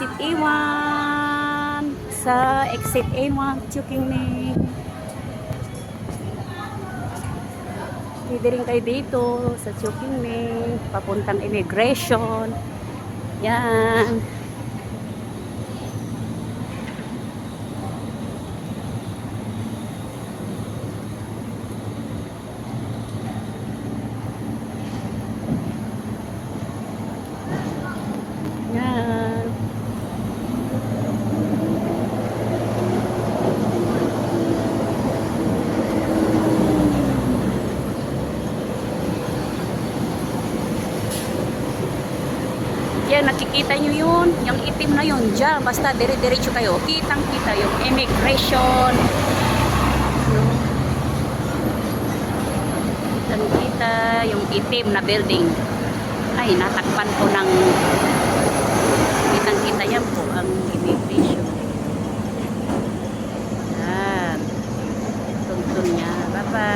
exit A1. Sa exit A1, Chukingning. Pwede rin kayo dito sa Chukingning. Papuntang immigration. Yan. Yan. Yan, nakikita nyo yun. Yung itim na yun. Diyan, basta dire-diretso kayo. Kitang-kita yung immigration. Kitang-kita yung itim na building. Ay, natakpan ko ng kitang-kita yan po ang immigration. Yan. Tuntun niya. Bye-bye.